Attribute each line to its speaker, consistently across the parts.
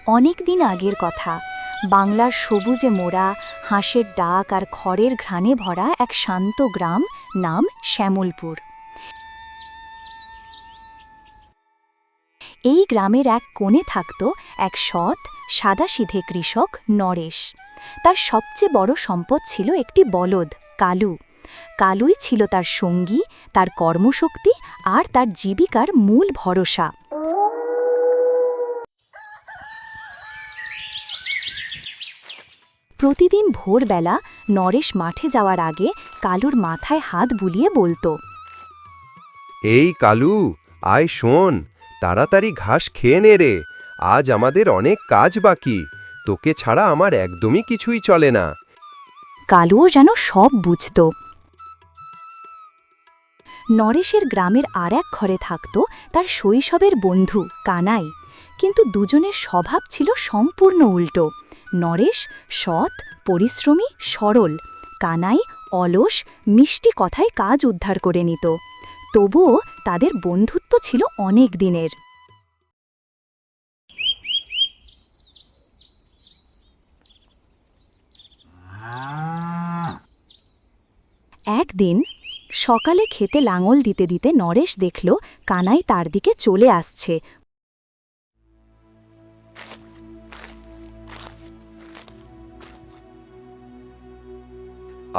Speaker 1: অনেক দিন আগের কথা। বাংলার সবুজে মোড়া, হাঁসের ডাক আর খড়ের ঘ্রাণে ভরা এক শান্ত গ্রাম, নাম শ্যামলপুর। এই গ্রামের এক কোণে থাকত এক সৎ সাদাসিধে কৃষক নরেশ। তার সবচেয়ে বড় সম্পদ ছিল একটি বলদ, কালু। কালুই ছিল তার সঙ্গী, তার কর্মশক্তি আর তার জীবিকার মূল ভরসা। প্রতিদিন ভোরবেলা নরেশ মাঠে যাওয়ার আগে কালুর মাথায় হাত বুলিয়ে বলতো,
Speaker 2: এই কালু, আয় শোন, তাড়াতাড়ি ঘাস খেয়ে নে রে, আজ আমাদের অনেক কাজ বাকি, তোকে ছাড়া আমার একদমই কিছুই চলে না।
Speaker 1: কালুও যেন সব বুঝত। নরেশের গ্রামের আর এক ঘরে থাকত তার শৈশবের বন্ধু কানাই, কিন্তু দুজনের স্বভাব ছিল সম্পূর্ণ উল্টো। নরেশ সৎ, পরিশ্রমী, সরল। কানাই অলস, মিষ্টি কথায় কাজ উদ্ধার করে নিত। তবুও তাদের বন্ধুত্ব ছিল অনেক দিনের। একদিন সকালে খেতে লাঙল দিতে দিতে নরেশ দেখল কানাই তার দিকে চলে আসছে।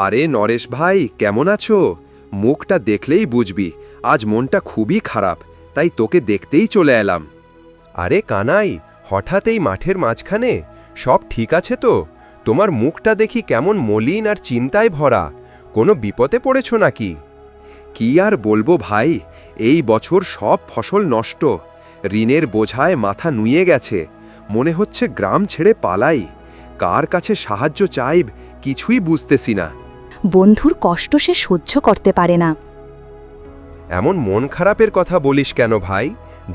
Speaker 2: আরে নরেশ ভাই, কেমন আছো? মুখটা দেখলেই বুঝবি আজ মনটা খুবই খারাপ, তাই তোকে দেখতেই চলে এলাম। আরে কানাই, হঠাৎ এই মাঠের মাঝখানে, সব ঠিক আছে তো? তোমার মুখটা দেখি কেমন মলিন আর চিন্তায় ভরা, কোনো বিপদে পড়েছ নাকি? কি আর বলবো ভাই, এই বছর সব ফসল নষ্ট, ঋণের বোঝায় মাথা নুয়ে গেছে, মনে হচ্ছে গ্রাম ছেড়ে পালাই। কার কাছে সাহায্য চাইব কিছুই বুঝতেছি না।
Speaker 1: বন্ধুর কষ্ট সে সহ্য করতে পারে না।
Speaker 2: এমন মন খারাপের কথা বলিস কেন ভাই?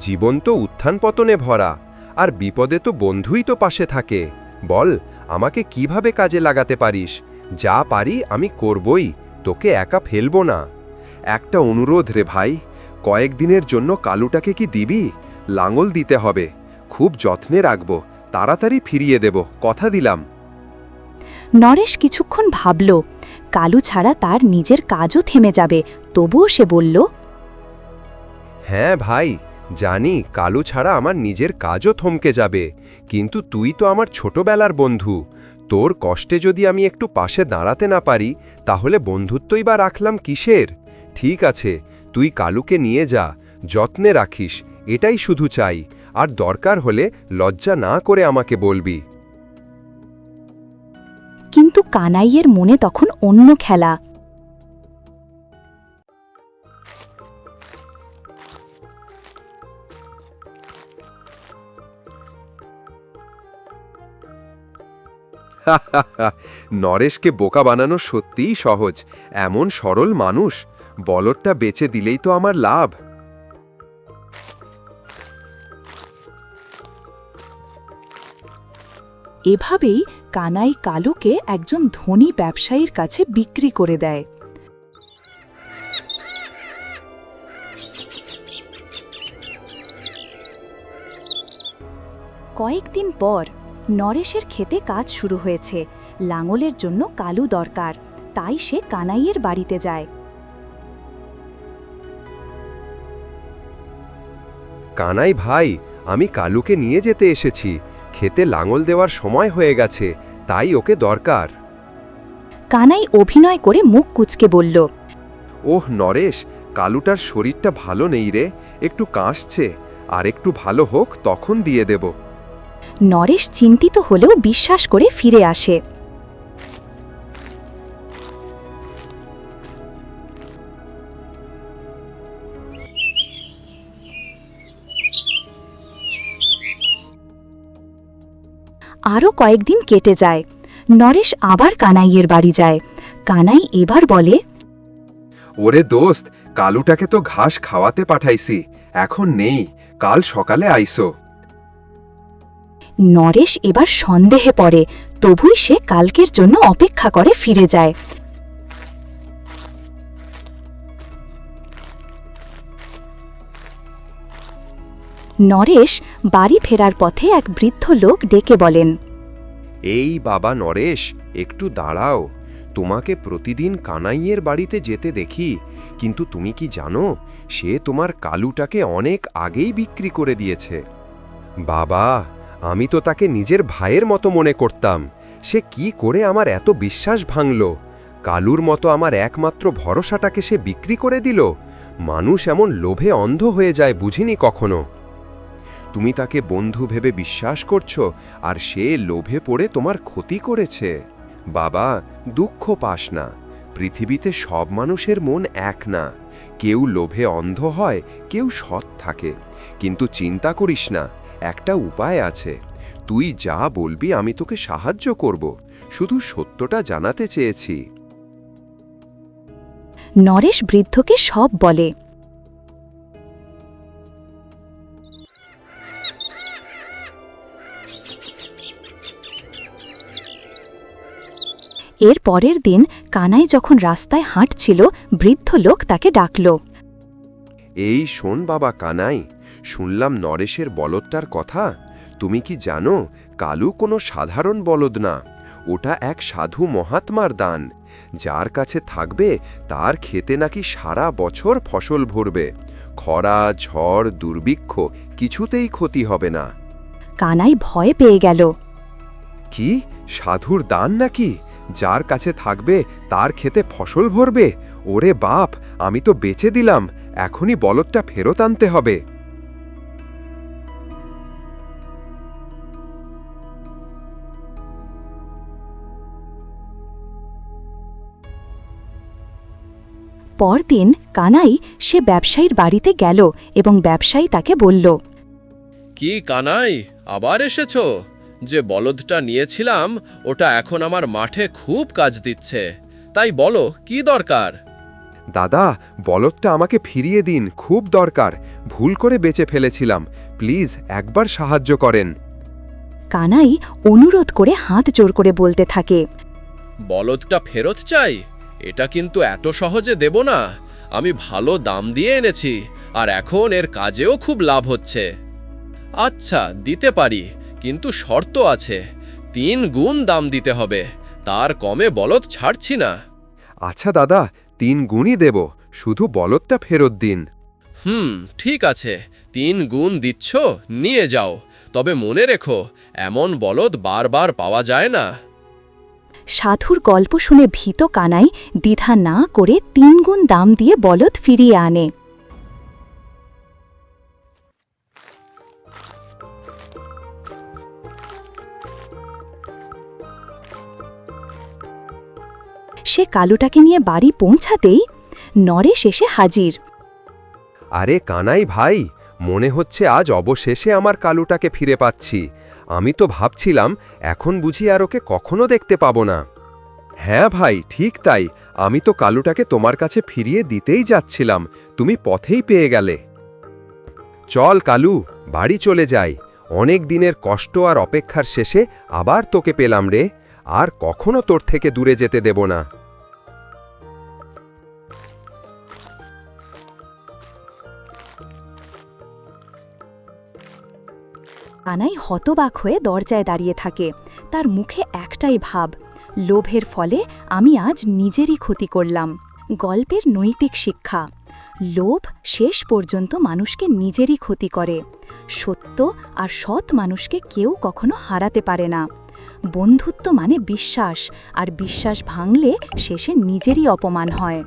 Speaker 2: জীবন তো উত্থান পতনে ভরা, আর বিপদে তো বন্ধুই তো পাশে থাকে। বল, আমাকে কিভাবে কাজে লাগাতে পারিস? যা পারি আমি করবই, তোকে একা ফেলবো না। একটা অনুরোধ রে ভাই, কয়েকদিনের জন্য কালুটাকে কি দিবি? লাঙল দিতে হবে, খুব যত্নে রাখবো, তাড়াতাড়ি ফিরিয়ে দেব, কথা দিলাম।
Speaker 1: নরেশ কিছুক্ষণ ভাবল, কালু ছাড়া তার নিজের কাজও থেমে যাবে, তবুও সে বলল,
Speaker 2: হ্যাঁ ভাই, জানি কালু ছাড়া আমার নিজের কাজও থমকে যাবে, কিন্তু তুই তো আমার ছোটবেলার বন্ধু, তোর কষ্টে যদি আমি একটু পাশে দাঁড়াতে না পারি, তাহলে বন্ধুত্বই বা রাখলাম কিসের? ঠিক আছে, তুই কালুকে নিয়ে যা, যত্নে রাখিস, এটাই শুধু চাই, আর দরকার হলে লজ্জা না করে আমাকে বলবি।
Speaker 1: কিন্তু কানাইয়ের মনে তখন অন্য খেলা।
Speaker 2: নরেশকে বোকা বানানো সত্যিই সহজ, এমন সরল মানুষ, বলদটা বেচে দিলেই তো আমার লাভ।
Speaker 1: এভাবেই কানাই কালুকে একজন ধনী ব্যবসায়ীর কাছে বিক্রি করে দেয়। কয়েকদিন পর নরেশের ক্ষেতে কাজ শুরু হয়েছে। লাঙলের জন্য কালু দরকার, তাই সে কানাইয়ের বাড়িতে যায়।
Speaker 2: কানাই ভাই, আমি কালুকে নিয়ে যেতে এসেছি, ক্ষেতে লাঙল দেওয়ার সময় হয়ে গেছে, তাই ওকে দরকার।
Speaker 1: কানাই অভিনয় করে মুখ কুঁচকে বলল,
Speaker 2: ওহ নরেশ, কালুটার শরীরটা ভালো নেই রে, একটু কাশছে, আর একটু ভালো হোক তখন দিয়ে দেব।
Speaker 1: নরেশ চিন্তিত হলেও বিশ্বাস করে ফিরে আসে। আরও কয়েকদিন কেটে যায়। নরেশ আবার কানাইয়ের বাড়ি যায়। কানাই এবার বলে,
Speaker 2: ওরে দোস্ত, কালুটাকে তো ঘাস খাওয়াতে পাঠাইছি, এখন নেই, কাল সকালে আইসো।
Speaker 1: নরেশ এবার সন্দেহে পড়ে, তবুই সে কালকের জন্য অপেক্ষা করে ফিরে যায়। নরেশ বাড়ি ফেরার পথে এক বৃদ্ধ লোক ডেকে বলেন,
Speaker 2: এই বাবা নরেশ, একটু দাঁড়াও। তোমাকে প্রতিদিন কানাইয়ের বাড়িতে যেতে দেখি, কিন্তু তুমি কি জানো সে তোমার কালুটাকে অনেক আগেই বিক্রি করে দিয়েছে? বাবা, আমি তো তাকে নিজের ভাইয়ের মতো মনে করতাম। সে কি করে আমার এত বিশ্বাস ভাঙল? কালুর মতো আমার একমাত্র ভরসাটাকে সে বিক্রি করে দিল। মানুষ এমন লোভে অন্ধ হয়ে যায়, বুঝিনি কখনো। তুমি তাকে বন্ধু ভেবে বিশ্বাস করছো, আর সে লোভে পড়ে তোমার ক্ষতি করেছে। বাবা, দুঃখ পাস না। পৃথিবীতে সব মানুষের মন এক না। কেউ লোভে অন্ধ হয়, কেউ সৎ থাকে। কিন্তু চিন্তা করিস না, একটা উপায় আছে। তুই যা বলবি আমি তোকে সাহায্য করব। শুধু সত্যটা জানাতে চেয়েছি।
Speaker 1: নরেশ বৃদ্ধকে সব বলে। এর পরের দিন কানাই যখন রাস্তায় হাঁটছিল, বৃদ্ধ লোক তাকে ডাকল।
Speaker 2: এই শোন বাবা কানাই, শুনলাম নরেশের বলদটার কথা। তুমি কি জানো, কালু কোনো সাধারণ বলদ না। ওটা এক সাধু মহাত্মার দান। যার কাছে থাকবে তার খেতে নাকি সারা বছর ফসল ভরবে। খরা, ঝড়, দুর্ভিক্ষ কিছুতেই ক্ষতি হবে না।
Speaker 1: কানাই ভয় পেয়ে গেল।
Speaker 2: কি, সাধুর দান নাকি? যার কাছে থাকবে তার খেতে ফসল ভরবে? ওরে বাপ, আমি তো বেচে দিলাম। এখনই বলদটা ফেরত আনতে হবে।
Speaker 1: পরদিন কানাই সে ব্যবসায়ীর বাড়িতে গেল এবং ব্যবসায়ী তাকে বলল,
Speaker 3: কি কানাই, আবার এসেছো? যে বলদটা নিয়েছিলাম ওটা এখন আমার মাঠে খুব কাজ দিচ্ছে। তাই বলো, কি দরকার?
Speaker 2: দাদা, বলদটা আমাকে ফিরিয়ে দিন, খুব দরকার। ভুল করে বেচে ফেলেছিলাম। প্লিজ একবার সাহায্য করেন।
Speaker 1: কানাই অনুরোধ করে হাত জোর করে বলতে থাকে,
Speaker 3: বলদটা ফেরত চাই? এটা কিন্তু এত সহজে দেব না। আমি ভালো দাম দিয়ে এনেছি, আর এখন এর কাজেও খুব লাভ হচ্ছে। আচ্ছা, দিতে পারি, কিন্তু শর্ত আছে। 3 গুণ দাম দিতে হবে। তার কমে বলদ ছাড়ছি না।
Speaker 2: আচ্ছা দাদা, 3 গুণই দেব, শুধু বলদটা ফেরত দিন।
Speaker 3: ঠিক আছে, 3 গুণ দিচ্ছ, নিয়ে যাও। তবে মনে রেখো, এমন বলদ বারবার পাওয়া যায় না।
Speaker 1: সাধুর গল্প শুনে ভীত কানাই দ্বিধা না করে 3 গুণ দাম দিয়ে বলদ ফিরিয়ে আনে। সে কালুটাকে নিয়ে বাড়ি পৌঁছাতেই নরেশ এসে হাজির।
Speaker 2: আরে কানাই ভাই, মনে হচ্ছে আজ অবশেষে আমার কালুটাকে ফিরে পাচ্ছি। আমি তো ভাবছিলাম এখন বুঝি আর ওকে কখনো দেখতে পাবো না। হ্যাঁ ভাই, ঠিক তাই। আমি তো কালুটাকে তোমার কাছে ফিরিয়ে দিতেই যাচ্ছিলাম, তুমি পথেই পেয়ে গেলে। চল কালু, বাড়ি চলে যাই। অনেক দিনের কষ্ট আর অপেক্ষার শেষে আবার তোকে পেলাম রে। আর কখনো তোর থেকে দূরে যেতে দেব না।
Speaker 1: কানাই হতবাক হয়ে দরজায় দাঁড়িয়ে থাকে। তার মুখে একটাই ভাব, লোভের ফলে আমি আজ নিজেরই ক্ষতি করলাম। গল্পের নৈতিক শিক্ষা: লোভ শেষ পর্যন্ত মানুষকে নিজেরই ক্ষতি করে। সত্য আর সৎ মানুষকে কেউ কখনো হারাতে পারে না। বন্ধুত্ব মানে বিশ্বাস, আর বিশ্বাস ভাঙলে শেষে নিজেরই অপমান হয়।